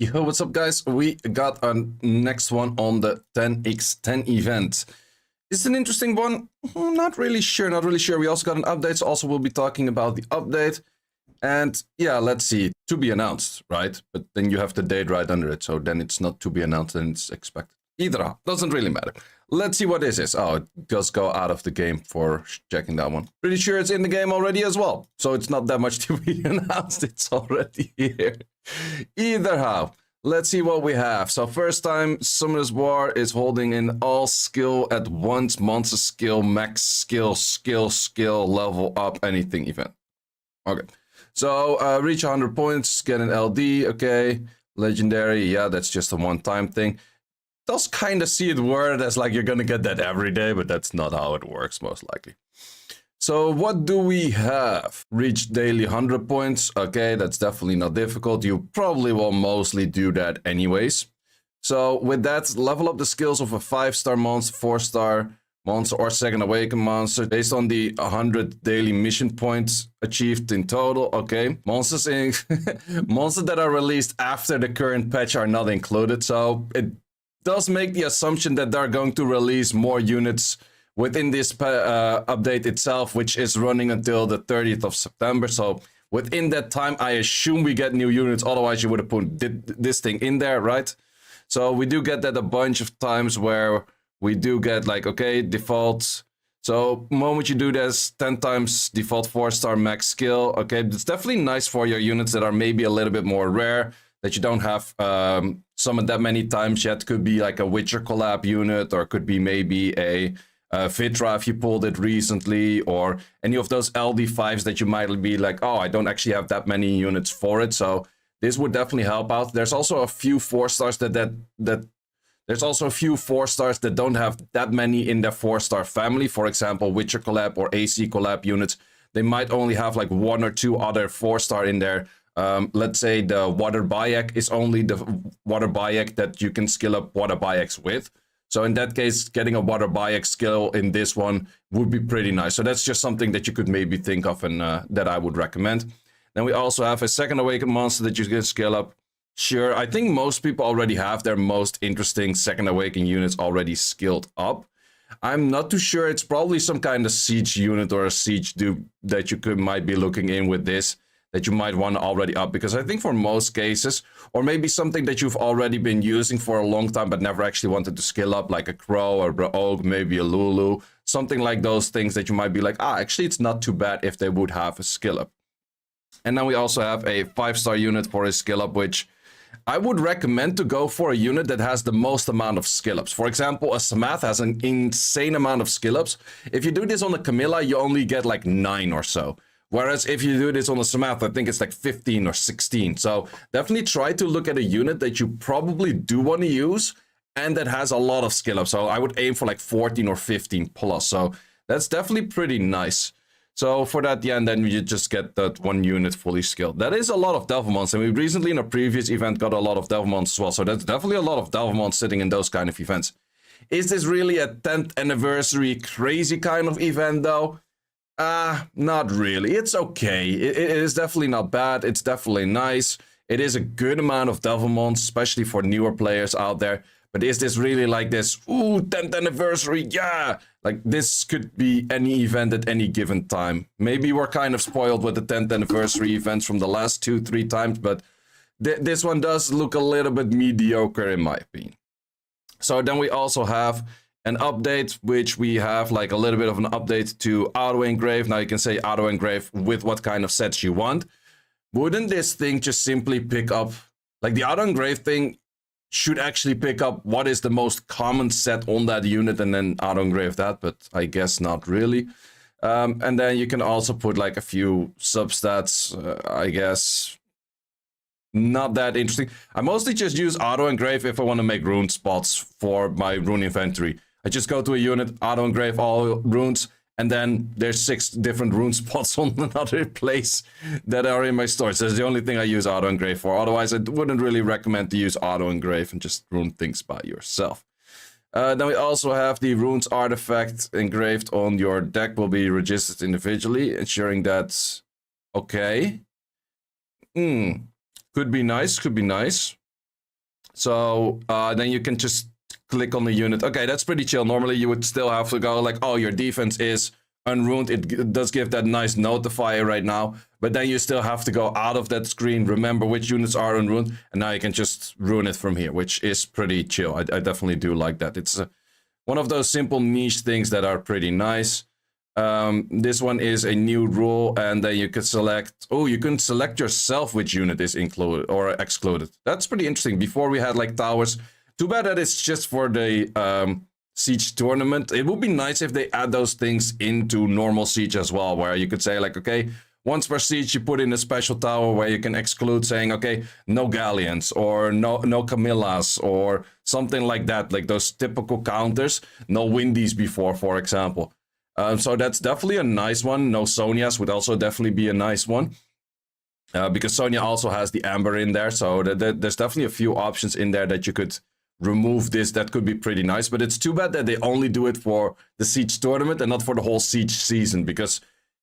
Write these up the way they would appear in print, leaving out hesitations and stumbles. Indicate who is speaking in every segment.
Speaker 1: Yo, what's up, guys? We got a next one on the 10x10 event. It's an interesting one. Not really sure, not really sure. We also got an update, so also we'll be talking about the update. And yeah, let's see. To be announced, right? But then you have the date right under it, so then it's not to be announced and it's expected. Either how, doesn't really matter. Let's see what this is. Oh, it does go out of the game for checking that one. Pretty sure it's in the game already as well. So it's not that much to be announced. It's already here. Either how. Let's see what we have. So first time, Summoner's War is holding in all skill at once, monster skill, max skill, level up, anything event. Okay. So reach 100 points, get an LD, okay. Legendary, yeah, that's just a one-time thing. Does kind of see it worded as like you're gonna get that every day, but that's not how it works, most likely. So what do we have? Reach daily 100 points. Okay, that's definitely not difficult. You probably will mostly do that anyways. So with that, level up the skills of a 5-star monster, 4-star monster, or second awakened monster based on the 100 daily mission points achieved in total. Okay, monsters monsters that are released after the current patch are not included. So it does make the assumption that they're going to release more units within this update itself, which is running until the 30th of September. So within that time, I assume we get new units. Otherwise, you would have put this thing in there, right? So we do get that a bunch of times where we do get like, okay, default. So moment you do this, 10 times default 4-star max skill. Okay, it's definitely nice for your units that are maybe a little bit more rare, that you don't have summoned that many times yet. Could be like a Witcher collab unit, or could be maybe a Vitra if you pulled it recently, or any of those LD5s that you might be like, oh, I don't actually have that many units for it. So this would definitely help out. There's also a few 4-stars there's also a few 4-stars that don't have that many in their 4-star family. For example, Witcher collab or AC collab units. They might only have like 1 or 2 other 4-star in there. Let's say the Water Bayek is only the Water Bayek that you can skill up Water Bayeks with. So in that case, getting a Water Bayek skill in this one would be pretty nice. So that's just something that you could maybe think of and that I would recommend. Then we also have a second awakened monster that you can scale up. Sure, I think most people already have their most interesting second awakened units already skilled up. I'm not too sure. It's probably some kind of siege unit or a siege dupe that you might be looking in with this, that you might want already up, because I think for most cases, or maybe something that you've already been using for a long time but never actually wanted to skill up, like a Crow or a Oak, maybe a Lulu, something like those things that you might be like, actually it's not too bad if they would have a skill up. And then we also have a 5-star unit for a skill up, which I would recommend to go for a unit that has the most amount of skill ups. For example, a Samath has an insane amount of skill ups. If you do this on a Camilla, you only get like 9 or so. Whereas if you do this on a Samath, I think it's like 15 or 16. So definitely try to look at a unit that you probably do want to use and that has a lot of skill up. So I would aim for like 14 or 15 plus. So that's definitely pretty nice. So for that, yeah, and then you just get that one unit fully skilled. That is a lot of Devilmons, and we recently in a previous event got a lot of Devilmons as well. So that's definitely a lot of Devilmons sitting in those kind of events. Is this really a 10th anniversary crazy kind of event though? Not really. It's okay. It is definitely not bad. It's definitely nice. It is a good amount of Devilmons, especially for newer players out there. But is this really like this, ooh, 10th anniversary, yeah! Like, this could be any event at any given time. Maybe we're kind of spoiled with the 10th anniversary events from the last 2-3 times, but this one does look a little bit mediocre in my opinion. So then we also have an update, which we have like a little bit of an update to auto engrave. Now you can say auto engrave with what kind of sets you want. Wouldn't this thing just simply pick up, like the auto engrave thing should actually pick up what is the most common set on that unit and then auto engrave that, but I guess not really. And then you can also put like a few substats, I guess. Not that interesting. I mostly just use auto engrave if I want to make rune spots for my rune inventory. I just go to a unit, auto engrave all runes, and then there's 6 different rune spots on another place that are in my storage. That's the only thing I use auto engrave for. Otherwise, I wouldn't really recommend to use auto engrave and just rune things by yourself. Then we also have the runes artifact engraved on your deck will be registered individually, ensuring that, okay. Could be nice, could be nice. So then you can just click on the unit. Okay, that's pretty chill. Normally you would still have to go like, oh, your defense is unruined. It does give that nice notifier right now, but then you still have to go out of that screen, remember which units are unruined, and now you can just ruin it from here, which is pretty chill. I definitely do like that. It's one of those simple niche things that are pretty nice. This one is a new rule, and then you could select, oh, you can select yourself which unit is included or excluded. That's pretty interesting. Before we had like towers. Too bad that it's just for the Siege tournament. It would be nice if they add those things into normal Siege as well, where you could say like, okay, once per Siege you put in a special tower where you can exclude saying, okay, no Galleons or no Camillas or something like that, like those typical counters. No Windies before, for example. So that's definitely a nice one. No Sonias would also definitely be a nice one. Because Sonia also has the Amber in there, so there's definitely a few options in there that you could remove this. That could be pretty nice, but it's too bad that they only do it for the Siege tournament and not for the whole Siege season, because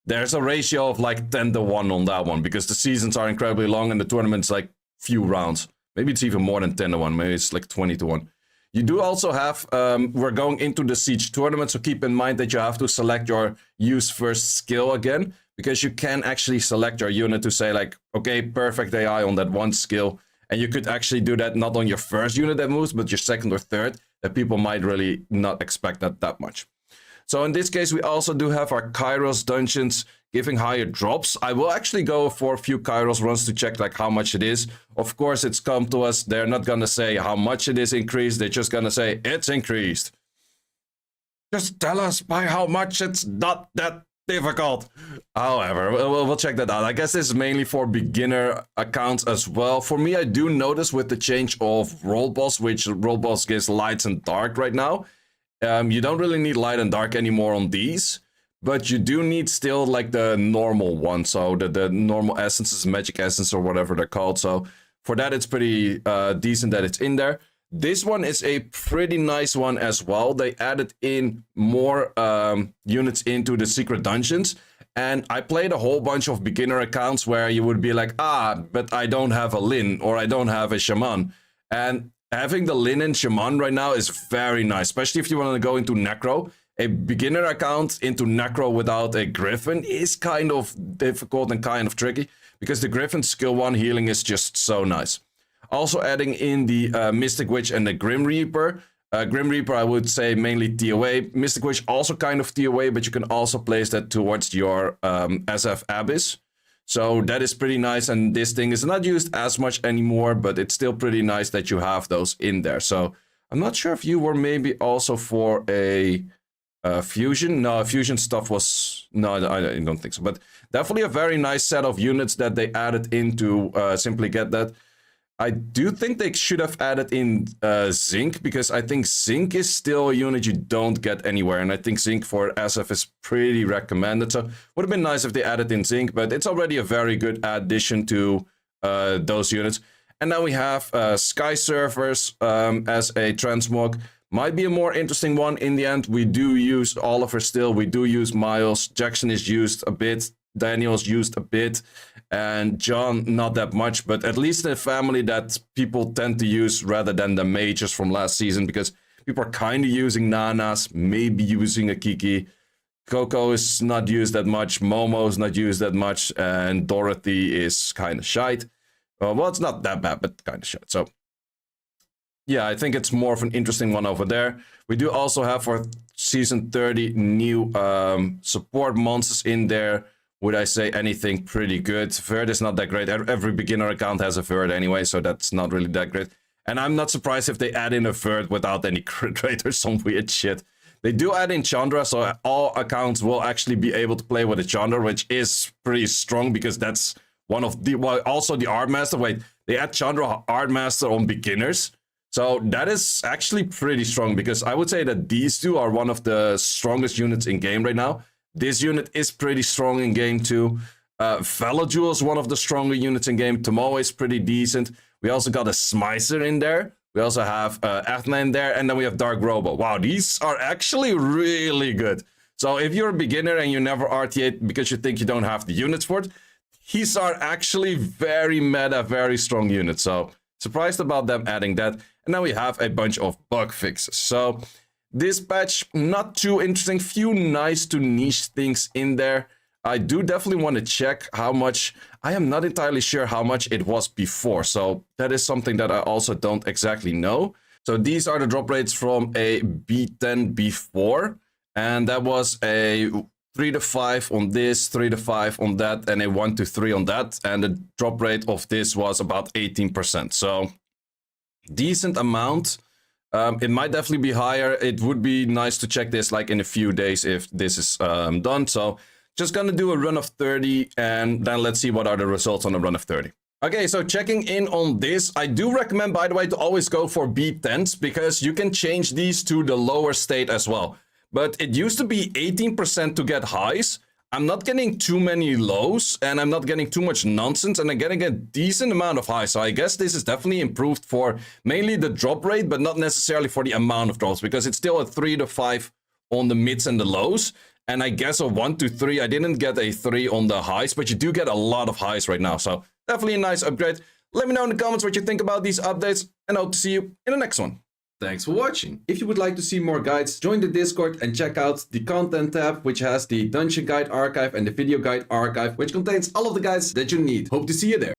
Speaker 1: there's a ratio of like 10-1 on that one, because the seasons are incredibly long and the tournament's like few rounds. Maybe it's even more than 10-1, maybe it's like 20-1. You do also have, we're going into the Siege tournament, so keep in mind that you have to select your use first skill again, because you can actually select your unit to say like, okay, perfect AI on that one skill. And you could actually do that not on your first unit that moves, but your second or third, that people might really not expect that much. So in this case, we also do have our Kairos dungeons giving higher drops. I will actually go for a few Kairos runs to check like how much it is. Of course, it's come to us. They're not going to say how much it is increased. They're just going to say it's increased. Just tell us by how much. It's not that difficult. However, we'll check that out. I guess this is mainly for beginner accounts as well. For me, I do notice with the change of Roll Boss, which Roll Boss gives lights and dark right now. You don't really need light and dark anymore on these, but you do need still like the normal one. So the normal essences, magic essence or whatever they're called. So for that, it's pretty decent that it's in there. This one is a pretty nice one as well. They added in more units into the secret dungeons. And I played a whole bunch of beginner accounts where you would be like, but I don't have a Lin or I don't have a Shaman. And having the Lin and Shaman right now is very nice, especially if you want to go into Necro. A beginner account into Necro without a Griffin is kind of difficult and kind of tricky, because the Griffin skill 1 healing is just so nice. Also adding in the Mystic Witch and the Grim Reaper. Grim Reaper, I would say mainly TOA. Mystic Witch also kind of TOA, but you can also place that towards your SF Abyss. So that is pretty nice, and this thing is not used as much anymore, but it's still pretty nice that you have those in there. So I'm not sure if you were maybe also for a fusion. No, fusion stuff was... No, I don't think so. But definitely a very nice set of units that they added into Simply Get That. I do think they should have added in Zinc, because I think Zinc is still a unit you don't get anywhere. And I think Zinc for SF is pretty recommended. So would have been nice if they added in Zinc, but it's already a very good addition to those units. And now we have Sky Surfers as a transmog. Might be a more interesting one in the end. We do use Oliver still. We do use Miles. Jackson is used a bit. Daniel's used a bit. And John, not that much, but at least a family that people tend to use rather than the mages from last season, because people are kind of using Nanas, maybe using a Kiki. Coco is not used that much, Momo is not used that much, and Dorothy is kind of shite. Well, it's not that bad, but kind of shite. So, yeah, I think it's more of an interesting one over there. We do also have for Season 30 new support monsters in there. Would I say anything pretty good? Verd is not that great. Every beginner account has a Verd anyway, so that's not really that great. And I'm not surprised if they add in a Verd without any crit rate or some weird shit. They do add in Chandra, so all accounts will actually be able to play with a Chandra, which is pretty strong, because that's one of the... Well, also the Art Master. Wait, they add Chandra Art Master on beginners. So that is actually pretty strong, because I would say that these two are one of the strongest units in game right now. This unit is pretty strong in game too. Velojewel is one of the stronger units in game. Tomoe is pretty decent. We also got a Smicer in there. We also have Ethna in there. And then we have Dark Robo. Wow, these are actually really good. So if you're a beginner and you never RTA because you think you don't have the units for it, these are actually very meta, very strong units. So Surprised about them adding that. And now we have a bunch of bug fixes. So this patch, not too interesting. Few nice to niche things in there. I do definitely want to check how much. I am not entirely sure how much it was before. So that is something that I also don't exactly know. So these are the drop rates from a B10 before. And that was a 3 to 5 on this, 3 to 5 on that, and a 1 to 3 on that. And the drop rate of this was about 18%. So decent amount. It might definitely be higher. It would be nice to check this like in a few days if this is done. So just gonna do a run of 30 and then let's see what are the results on a run of 30. Okay, so checking in on this, I do recommend, by the way, to always go for B10s because you can change these to the lower state as well. But it used to be 18% to get highs. I'm not getting too many lows and I'm not getting too much nonsense and I'm getting a decent amount of highs. So I guess this is definitely improved for mainly the drop rate, but not necessarily for the amount of drops because it's still a 3 to 5 on the mids and the lows. And I guess a 1 to 3, I didn't get a 3 on the highs, but you do get a lot of highs right now. So definitely a nice upgrade. Let me know in the comments what you think about these updates and I hope to see you in the next one. Thanks for watching. If you would like to see more guides, join the Discord and check out the content tab, which has the dungeon guide archive and the video guide archive, which contains all of the guides that you need. Hope to see you there.